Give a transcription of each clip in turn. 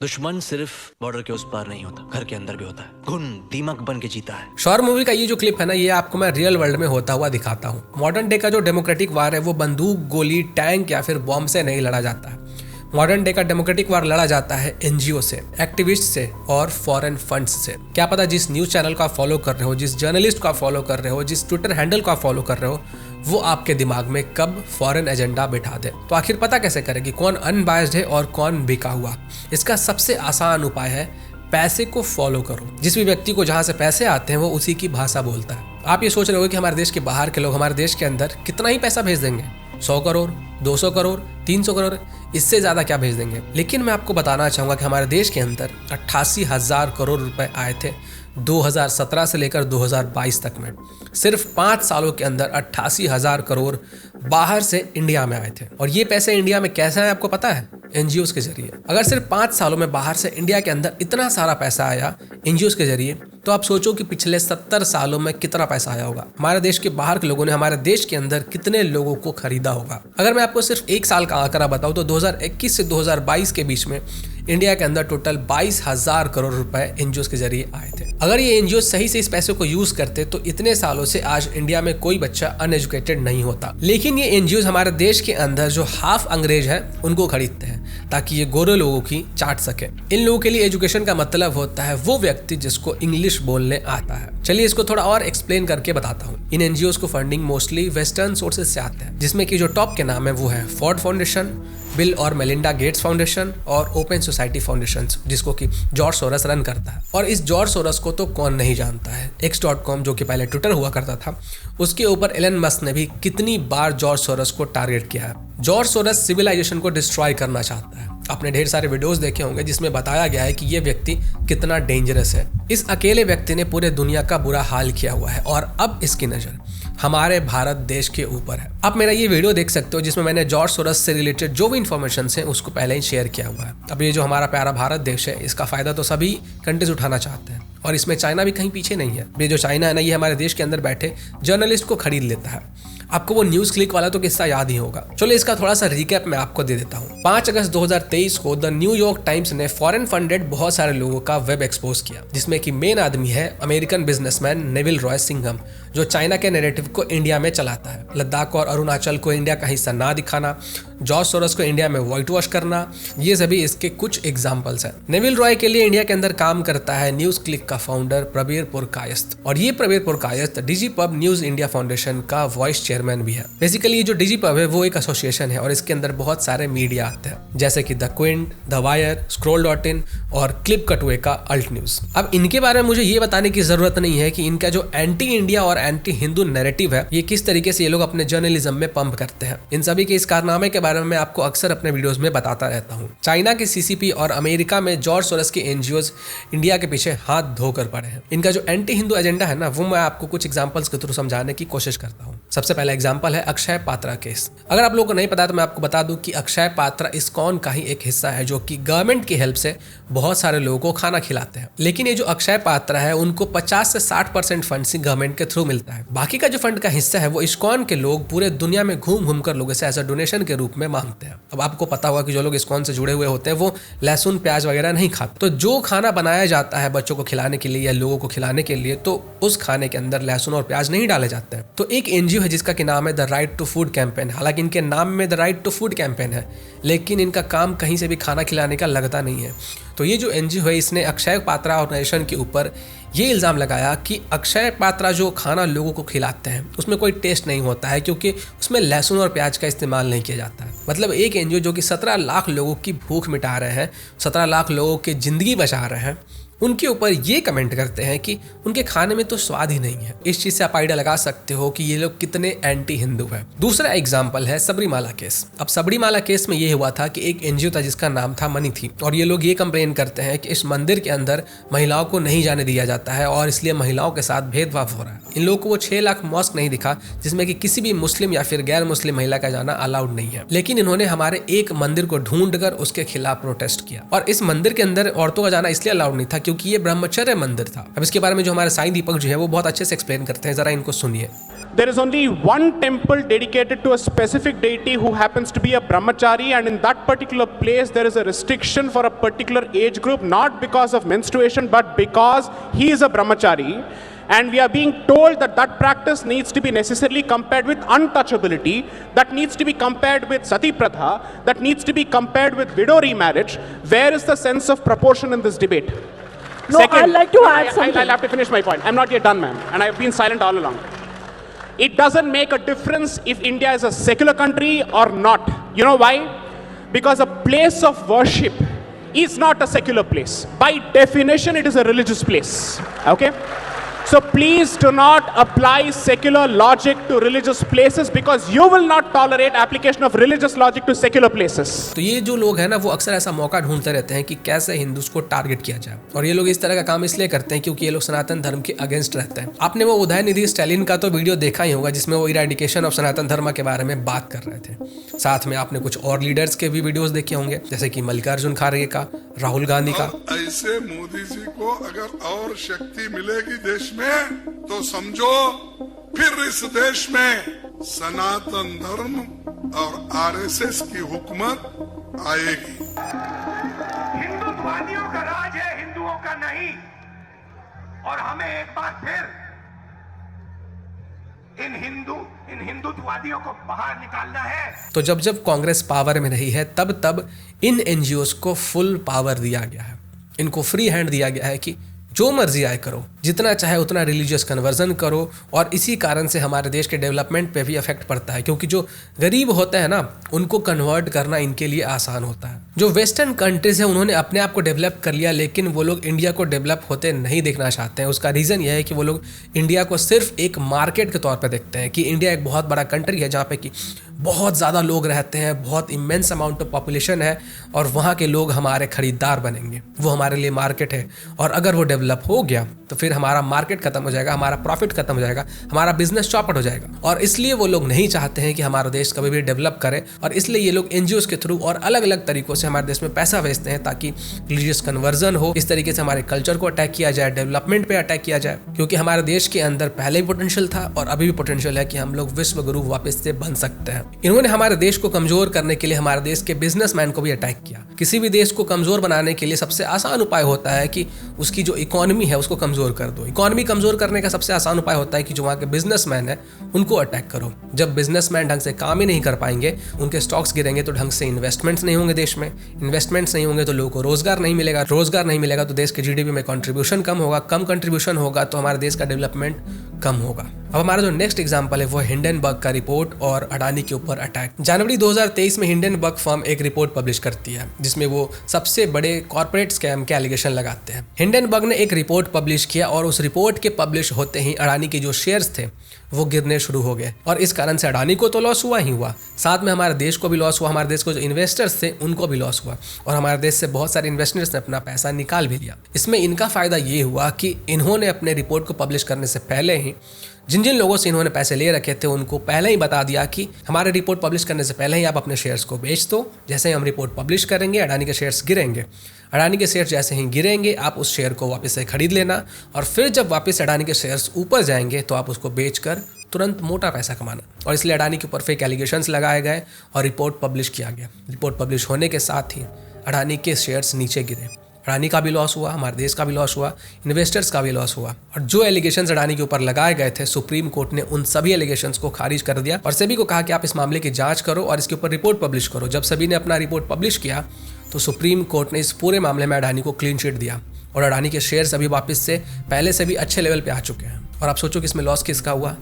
दुश्मन सिर्फ बॉर्डर के उस पार नहीं होता, घर के अंदर भी होता है। घुन दीमक बन के जीता है। शौर मूवी का ये जो क्लिप है ना, ये आपको मैं रियल वर्ल्ड में होता हुआ दिखाता हूँ। मॉडर्न डे का जो डेमोक्रेटिक वार है वो बंदूक, गोली, टैंक या फिर बॉम्ब से नहीं लड़ा जाता है। मॉडर्न डे का डेमोक्रेटिक वार लड़ा जाता है एनजीओ से, एक्टिविस्ट से और फॉरेन फंड्स से। क्या पता जिस न्यूज चैनल को आप फॉलो कर रहे हो, जिस जर्नलिस्ट को आप फॉलो कर रहे हो, जिस ट्विटर हैंडल को आप फॉलो कर रहे हो, वो आपके दिमाग में कब फॉरेन एजेंडा बिठा दे। तो आखिर पता कैसे करें कि कौन अनबायस्ड है और कौन बिका हुआ? इसका सबसे आसान उपाय है पैसे को फॉलो करो। जिस भी व्यक्ति को जहां से पैसे आते हैं वो उसी की भाषा बोलता है। आप ये सोच रहे हो कि हमारे देश के बाहर के लोग हमारे देश के अंदर कितना ही पैसा भेज देंगे, 100 करोड़, 200 करोड़, 300 करोड़, इससे ज़्यादा क्या भेज देंगे। लेकिन मैं आपको बताना चाहूँगा कि हमारे देश के अंदर 88,000 करोड़ रुपए आए थे 2017 से लेकर 2022 तक में। सिर्फ 5 सालों के अंदर 88,000 करोड़ बाहर से इंडिया में आए थे। और ये पैसे इंडिया में कैसे आए आपको पता है? एनजीओ के जरिए। अगर सिर्फ 5 सालों में बाहर से इंडिया के अंदर इतना सारा पैसा आया एनजीओ के जरिए, तो आप सोचो कि पिछले 70 सालों में कितना पैसा आया होगा। हमारे देश के बाहर के लोगों ने हमारे देश के अंदर कितने लोगों को खरीदा होगा। अगर मैं आपको सिर्फ एक साल का आंकड़ा बताऊं तो 2021 से 2022 के बीच में इंडिया के अंदर टोटल 22,000 करोड़ रुपए एनजीओ के जरिए आए थे। अगर ये एनजीओ सही से इस पैसे को यूज करते तो इतने सालों से आज इंडिया में कोई बच्चा अनएजुकेटेड नहीं होता। लेकिन ये एनजीओ हमारे देश के अंदर जो हाफ अंग्रेज है उनको खरीदते हैं ताकि ये गोरे लोगों की चाट सके। इन लोगों के लिए एजुकेशन का मतलब होता है वो व्यक्ति जिसको इंग्लिश बोलने आता है। चलिए इसको थोड़ा और एक्सप्लेन करके बताता हूँ। इन एनजीओ को फंडिंग मोस्टली वेस्टर्न सोर्सेज से आता है, जिसमें कि जो टॉप के नाम है वो है फोर्ड फाउंडेशन, बिल और मेलिंडा गेट्स फाउंडेशन और ओपन सोसाइटी फाउंडेशन, जिसको कि जॉर्ज सोरस रन करता है। और इस जॉर्ज सोरस को तो कौन नहीं जानता है। X.com जो कि पहले ट्विटर हुआ करता था, उसके ऊपर एलन मस्क ने भी कितनी बार जॉर्ज सोरस को टारगेट किया है। जॉर्ज सोरस सिविलाइजेशन को डिस्ट्रॉय करना चाहता है। आपने ढेर सारे वीडियोस देखे होंगे जिसमें बताया गया है कि ये व्यक्ति कितना डेंजरस है। इस अकेले व्यक्ति ने पूरे दुनिया का बुरा हाल किया हुआ है और अब इसकी नजर हमारे भारत देश के ऊपर है। आप मेरा ये वीडियो देख सकते हो जिसमें मैंने जॉर्ज सोरस से रिलेटेड जो भी इंफॉर्मेशन है उसको पहले ही शेयर किया हुआ है। अब ये जो हमारा प्यारा भारत देश है, इसका फायदा तो सभी कंट्रीज उठाना चाहते हैं और इसमें चाइना भी कहीं पीछे नहीं है। ये जो चाइना है ना, ये हमारे देश के अंदर बैठे जर्नलिस्ट को खरीद लेता है। आपको वो न्यूज क्लिक वाला तो किस्सा याद ही होगा। चलो इसका थोड़ा सा रिकैप मैं आपको दे देता हूँ। 5 अगस्त 2023 को द न्यूयॉर्क टाइम्स ने फॉरेन फंडेड बहुत सारे लोगों का वेब एक्सपोज किया, जिसमें कि मेन आदमी है American businessman Neville Roy Singham, जो चाइना के नैरेटिव को इंडिया में चलाता है। लद्दाख और अरुणाचल को इंडिया का हिस्सा ना दिखाना, जॉर्ज सोरस को इंडिया में व्हाइट वॉश करना, ये सभी इसके कुछ एग्जाम्पल्स हैं। नेविल रॉय के लिए इंडिया के अंदर काम करता है न्यूज क्लिक का फाउंडर प्रबीर पुरकायस्थ, और ये Prabir Purkayastha DigiPub news India foundation का वाइस चेयरमैन भी है। बेसिकली ये जो डिजीपब है वो एक एसोसिएशन है और इसके अंदर बहुत सारे मीडिया आते हैं, जैसे कि द क्विंट, द वायर, स्क्रॉल.इन और क्लिप कटवे का अल्ट न्यूज। अब इनके बारे में मुझे ये बताने की जरूरत नहीं है कि इनका जो एंटी इंडिया और एंटी हिंदू नैरेटिव है, ये किस तरीके से ये लोग अपने जर्नलिज्म में पंप करते हैं। इन सभी के इस कारनामे के बारे में मैं आपको अक्सर अपने वीडियोस में बताता रहता हूँ। चाइना के सीसीपी और अमेरिका में जॉर्ज सोरस के एनजीओ इंडिया के पीछे हाथ धोकर पड़े हैं। इनका जो एंटी हिंदू एजेंडा है ना, वो मैं आपको कुछ एग्जांपल्स के थ्रू समझाने की कोशिश करता हूँ। सबसे पहला एग्जांपल है अक्षय पात्रा केस। अगर आप लोगों को नहीं पता तो मैं आपको बता दूं कि अक्षय पात्रा इस्कॉन का ही एक हिस्सा है, जो कि गवर्नमेंट की हेल्प से बहुत सारे लोगों को खाना खिलाते हैं। लेकिन ये जो अक्षय पात्रा है, उनको 50 से 60% फंड गवर्नमेंट के थ्रू मिलता है। बाकी का जो फंड का हिस्सा है वो इस्कॉन के लोग पूरे दुनिया में घूम घूम कर लोगों से एज अ डोनेशन के रूप में मांगते हैं। अब आपको पता होगा कि जो लोग इस्कॉन से जुड़े हुए होते हैं वो लहसुन प्याज वगैरह नहीं खाते, तो जो खाना बनाया जाता है बच्चों को खिलाने के लिए या लोगों को खिलाने के लिए, तो उस खाने के अंदर लहसुन और प्याज नहीं डाले जाते हैं। तो एक एनजीओ है जिसका कि नाम है the right to food campaign. हालांकि इनके नाम में the right to food campaign है, लेकिन इनका काम कहीं से भी खाना खिलाने का लगता नहीं है। तो ये जो एनजीओ है, इसने अक्षय पात्रा ऑर्गेनाइजेशन के ऊपर ये इल्ज़ाम लगाया कि अक्षय पात्रा जो खाना लोगों को खिलाते हैं उसमें कोई टेस्ट नहीं होता है, क्योंकि उसमें लहसुन और प्याज का इस्तेमाल नहीं किया जाता है। मतलब एक एनजीओ जो कि 17 लाख लोगों की भूख मिटा रहे हैं, 17 लाख लोगों की जिंदगी बचा रहे हैं, उनके ऊपर ये कमेंट करते हैं कि उनके खाने में तो स्वाद ही नहीं है। इस चीज से आप आइडिया लगा सकते हो कि ये लोग कितने एंटी हिंदू है। दूसरा एग्जाम्पल है सबरीमाला केस। अब सबरीमाला केस में ये हुआ था कि एक एनजीओ था जिसका नाम था मनी थी, और ये लोग ये कंप्लेन करते हैं कि इस मंदिर के अंदर महिलाओं को नहीं जाने दिया जाता है और इसलिए महिलाओं के साथ भेदभाव हो रहा है। इन लोगों को वो 6 लाख मॉस्क नहीं दिखा जिसमें कि किसी भी मुस्लिम या फिर गैर मुस्लिम महिला का जाना अलाउड नहीं है, लेकिन इन्होंने हमारे एक मंदिर को ढूंढ कर उसके खिलाफ प्रोटेस्ट किया। और इस मंदिर के अंदर औरतों का जाना इसलिए अलाउड नहीं था क्योंकि ये ब्रह्मचर्य मंदिर था। अब इसके बारे में जो हमारे साईं दीपक जी है वो बहुत अच्छे से एक्सप्लेन करते हैं, जरा इनको सुनिए। there is only one temple dedicated to a specific deity who happens to be a brahmachari, and in that particular place there is a restriction for a particular age group, not because of menstruation but because he is a brahmachari. And we are being told that that practice needs to be necessarily compared with untouchability, that needs to be compared with sati pratha, that needs to be compared with widow remarriage. Where is the sense of proportion in this debate? No, I'd like to add something. I'll have to finish my point. I'm not yet done, ma'am, and I've been silent all along. It doesn't make a difference if India is a secular country or not. You know why? Because a place of worship is not a secular place. By definition, it is a religious place. Okay? So please do not apply secular logic to religious places, because you will not tolerate application of religious logic to secular places. तो ये जो लोग हैं ना, वो अक्सर ऐसा मौका ढूंढते रहते हैं कि कैसे हिंदुओं को टारगेट किया जाए, और ये लोग इस तरह का काम इसलिए करते हैं क्योंकि ये लोग सनातन धर्म के अगेंस्ट रहते हैं। आपने वो उदयनिधि स्टालिन का तो वीडियो देखा ही होगा जिसमें वो इरेडिकेशन ऑफ सनातन धर्म के बारे में बात कर रहे थे। साथ में आपने कुछ और लीडर्स के भी वीडियोस देखे होंगे, जैसे कि मल्लिकार्जुन खड़गे का, राहुल गांधी का। ऐसे मोदी जी को अगर और शक्ति मिलेगी देश में, तो समझो फिर इस देश में सनातन धर्म और आरएसएस की हुकूमत आएगी। हिंदुत्ववादियों का राज है, हिंदुओं का नहीं। और हमें एक बार फिर इन हिंदुत्ववादियों को बाहर निकालना है। तो जब जब कांग्रेस पावर में रही है तब तब इन एनजीओस को फुल पावर दिया गया है, इनको फ्री हैंड दिया गया है कि जो मर्जी आए करो, जितना चाहे उतना रिलीजियस कन्वर्जन करो। और इसी कारण से हमारे देश के डेवलपमेंट पे भी इफेक्ट पड़ता है, क्योंकि जो गरीब होते हैं ना, उनको कन्वर्ट करना इनके लिए आसान होता है। जो वेस्टर्न कंट्रीज है उन्होंने अपने आप को डेवलप कर लिया, लेकिन वो लोग इंडिया को डेवलप होते नहीं देखना चाहते हैं। उसका रीज़न यह है कि वो लोग इंडिया को सिर्फ एक मार्केट के तौर पर देखते हैं कि इंडिया एक बहुत बड़ा कंट्री है जहाँ पे कि बहुत ज़्यादा लोग रहते हैं, बहुत इमेंस अमाउंट ऑफ पॉपुलेशन है, और वहाँ के लोग हमारे खरीदार बनेंगे, वो हमारे लिए मार्केट है। और अगर वो डेवलप हो गया तो फिर हमारा मार्केट खत्म हो जाएगा, हमारा प्रॉफिट खत्म हो जाएगा, हमारा बिजनेस चौपट हो जाएगा। और इसलिए वो लोग नहीं चाहते हैं कि हमारा देश कभी भी डेवलप करे, और इसलिए ये लोग एनजीओस के थ्रू और अलग अलग तरीकों से हमारे देश में पैसा भेजते हैं ताकि रिलीजियस कन्वर्जन हो। इस तरीके से हमारे कल्चर को अटैक किया जाए, डेवलपमेंट पे अटैक किया जाए, क्योंकि हमारे देश के अंदर पहले भी पोटेंशियल था और अभी भी पोटेंशियल है कि हम लोग विश्व गुरु वापस से बन सकते हैं। इन्होंने हमारे देश को कमजोर करने के लिए हमारे देश के बिजनेसमैन को भी अटैक किया। किसी भी देश को कमजोर बनाने के लिए सबसे आसान उपाय होता है कि उसकी जो इकोनॉमी है उसको कमजोर कर दो। इकोनॉमी कमजोर करने का सबसे आसान उपाय होता है कि जो वहाँ के बिजनेसमैन है उनको अटैक करो। जब बिजनेसमैन ढंग से काम ही नहीं कर पाएंगे, उनके स्टॉक्स गिरेंगे, तो ढंग से इन्वेस्टमेंट्स नहीं होंगे देश में, इन्वेस्टमेंट्स नहीं होंगे तो लोगों को रोजगार नहीं मिलेगा, रोजगार नहीं मिलेगा तो देश के जीडीपी में कंट्रीब्यूशन कम होगा, कम कंट्रीब्यूशन होगा तो हमारे देश का डेवलपमेंट कम होगा। अब हमारा जो नेक्स्ट एग्जांपल है वो हिंडनबर्ग का रिपोर्ट और अडानी के ऊपर अटैक। जनवरी 2023 में हिंडनबर्ग फर्म एक रिपोर्ट पब्लिश करती है जिसमें वो सबसे बड़े कॉर्पोरेट स्कैम के एलिगेशन लगाते हैं। हिंडनबर्ग ने एक रिपोर्ट पब्लिश किया और उस रिपोर्ट के पब्लिश होते ही अडानी के जो शेयर्स थे वो गिरने शुरू हो गए, और इस कारण से अडानी को तो लॉस हुआ ही हुआ, साथ में हमारे देश को भी लॉस हुआ, हमारे देश को जो इन्वेस्टर्स थे उनको भी लॉस हुआ, और हमारे देश से बहुत सारे इन्वेस्टर्स ने अपना पैसा निकाल भी लिया। इसमें इनका फायदा ये हुआ कि इन्होंने अपने रिपोर्ट को पब्लिश करने से पहले ही जिन जिन लोगों से इन्होंने पैसे ले रखे थे उनको पहले ही बता दिया कि हमारे रिपोर्ट पब्लिश करने से पहले ही आप अपने शेयर्स को बेच दो। जैसे ही हम रिपोर्ट पब्लिश करेंगे अडानी के शेयर्स गिरेंगे, अडानी के शेयर्स जैसे ही गिरेंगे आप उस शेयर को वापस से खरीद लेना, और फिर जब वापस अडानी के शेयर्स ऊपर जाएंगे तो आप उसको बेचकर तुरंत मोटा पैसा कमाना। और इसलिए अडानी के ऊपर फेक एलिगेशंस लगाए गए और रिपोर्ट पब्लिश किया गया। रिपोर्ट पब्लिश होने के साथ ही अडानी के शेयर्स नीचे गिरे, अडानी का भी लॉस हुआ, हमारे देश का भी लॉस हुआ, इन्वेस्टर्स का भी लॉस हुआ। और जो एलिगेशंस अडानी के ऊपर लगाए गए थे, सुप्रीम कोर्ट ने उन सभी एलिगेशंस को खारिज कर दिया और सेबी को कहा कि आप इस मामले की जांच करो और इसके ऊपर रिपोर्ट पब्लिश करो। जब सेबी ने अपना रिपोर्ट पब्लिश किया तो सुप्रीम कोर्ट ने इस पूरे मामले में अडानी को क्लीन चिट दिया, और अडानी के शेयर्स अभी वापस से पहले से भी अच्छे लेवल पे आ चुके हैं। और आप सोचो कि इसमें लॉस किसका हुआ?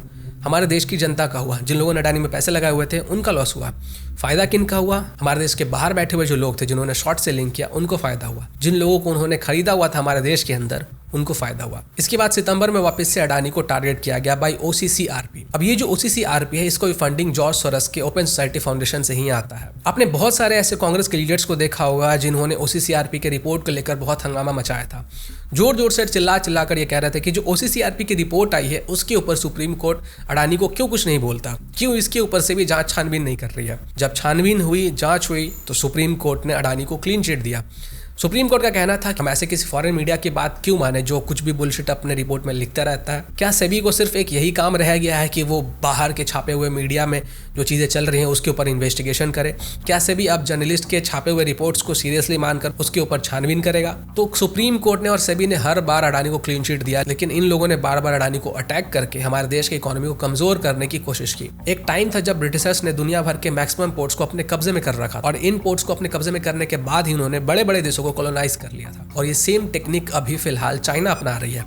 हमारे देश की जनता का हुआ। जिन लोगों ने अडानी में पैसे लगाए हुए थे उनका लॉस हुआ। फायदा किन का हुआ? हमारे देश के बाहर बैठे हुए जो लोग थे जिन्होंने शॉर्ट सेलिंग किया उनको फायदा हुआ। जिन लोगों को उन्होंने खरीदा हुआ था हमारे देश के अंदर उनको फायदा हुआ। इसके बाद सितंबर में वापस से अडानी को टारगेट किया गया बाय OCCRP। अब ये जो OCCRP है इसको फंडिंग जॉर्ज सोरस के ओपन सोसाइटी फाउंडेशन से ही आता है। आपने बहुत सारे ऐसे कांग्रेस के लीडर्स को देखा होगा जिन्होंने OCCRP के रिपोर्ट को लेकर बहुत हंगामा मचाया था। जोर जोर से चिल्ला कर ये कह रहे थे कि जो OCCRP की रिपोर्ट आई है उसके ऊपर सुप्रीम कोर्ट अडानी को क्यों कुछ नहीं बोलता, क्यों इसके ऊपर से भी जांच छानबीन नहीं कर रही है। जब छानबीन हुई, जांच हुई तो सुप्रीम कोर्ट ने अडानी को क्लीन चिट दिया। सुप्रीम कोर्ट का कहना था कि हम ऐसे किसी फॉरेन मीडिया की बात क्यों माने जो कुछ भी बुलशिट अपने रिपोर्ट में लिखता रहता है। क्या सेबी को सिर्फ एक यही काम रह गया है कि वो बाहर के छापे हुए मीडिया में जो चीज़ें चल रही हैं उसके ऊपर इन्वेस्टिगेशन करे? क्या सेबी अब जर्नलिस्ट के छापे हुए रिपोर्ट्स को सीरियसली मानकर उसके ऊपर छानबीन करेगा? तो सुप्रीम कोर्ट ने और सेबी ने हर बार अडानी को क्लीन चिट दिया, लेकिन इन लोगों ने बार बार अडानी को अटैक करके हमारे देश की इकोनॉमी को कमजोर करने की कोशिश की। एक टाइम था जब ब्रिटिशर्स ने दुनिया भर के मैक्सिमम पोर्ट्स को अपने कब्जे में कर रखा और इन पोर्ट्स को अपने कब्जे में करने के बाद ही उन्होंने बड़े बड़े देशों को कॉलोनाइज कर लिया था। और ये सेम टेक्निक अभी फिलहाल चाइना अपना रही है।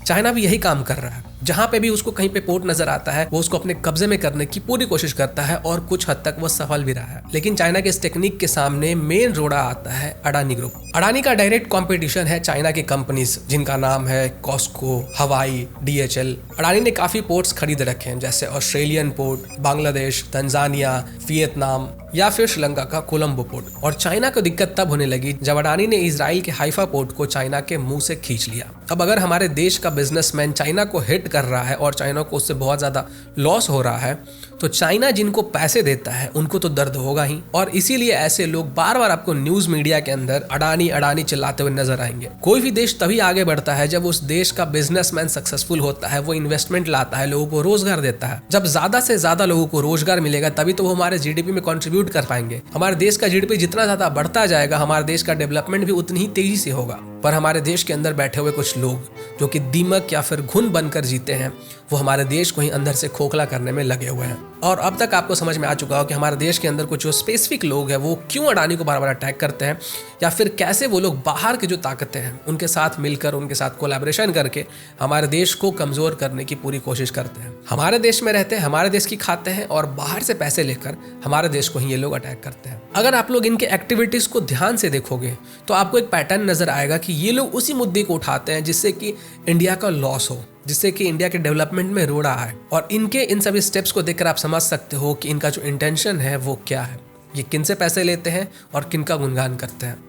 चाइना भी यही काम कर रहा है। जहां पे भी उसको कहीं पे पोर्ट नजर आता है वो उसको अपने कब्जे में करने की पूरी कोशिश करता है और कुछ हद तक वो सफल भी रहा है। लेकिन चाइना के इस टेक्निक के सामने मेन रोड़ा आता है अडानी ग्रुप। अडानी का डायरेक्ट कंपटीशन है चाइना की कंपनीज जिनका नाम है कॉस्को, हवाई, DHL। अडानी ने काफी पोर्ट्स खरीद रखे हैं जैसे Australian port, Bangladesh, Tanzania, Vietnam या फिर श्रीलंका का कोलंबो पोर्ट। और चाइना को दिक्कत तब होने लगी जब अडानी ने इजराइल के हाइफा पोर्ट को चाइना के मुंह से खींच लिया। अब अगर हमारे देश का बिजनेसमैन चाइना को हिट कर रहा है और चाइना को उससे बहुत ज्यादा लॉस हो रहा है तो चाइना जिनको पैसे देता है उनको तो दर्द होगा ही। और इसीलिए ऐसे लोग बार बार आपको न्यूज मीडिया के अंदर अडानी अडानी चिल्लाते हुए नजर आएंगे। कोई भी देश तभी आगे बढ़ता है जब उस देश का बिजनेसमैन सक्सेसफुल होता है, वो इन्वेस्टमेंट लाता है, लोगों को रोजगार देता है। जब ज्यादा से ज्यादा लोगों को रोजगार मिलेगा तभी तो वो हमारे GDP में कंट्रीब्यूट कर पाएंगे। हमारे देश का GDP जितना ज्यादा बढ़ता जाएगा हमारे देश का डेवलपमेंट भी उतनी ही तेजी से होगा। पर हमारे देश के अंदर बैठे हुए कुछ लोग जो कि दीमक या फिर घुन बनकर जीते हैं वो हमारे देश को ही अंदर से खोखला करने में लगे हुए हैं। और अब तक आपको समझ में आ चुका हो कि हमारे देश के अंदर कुछ जो स्पेसिफिक लोग हैं वो क्यों अडानी को बार बार अटैक करते हैं या फिर कैसे वो लोग बाहर के जो ताकतें हैं उनके साथ मिलकर उनके साथ कोलैबोरेशन करके हमारे देश को कमजोर करने की पूरी कोशिश करते हैं। हमारे देश में रहते हैं, हमारे देश की खाते हैं और बाहर से पैसे लेकर हमारे देश को ही ये लोग अटैक करते हैं। अगर आप लोग इनके एक्टिविटीज को ध्यान से देखोगे तो आपको एक पैटर्न नजर आएगा कि ये लोग उसी मुद्दे को उठाते हैं जिससे कि इंडिया का लॉस हो, जिससे कि इंडिया के डेवलपमेंट में रोड़ा है। और इनके इन सभी स्टेप्स को देखकर आप समझ सकते हो कि इनका जो इंटेंशन है वो क्या है, ये किन से पैसे लेते हैं और किन का गुणगान करते हैं।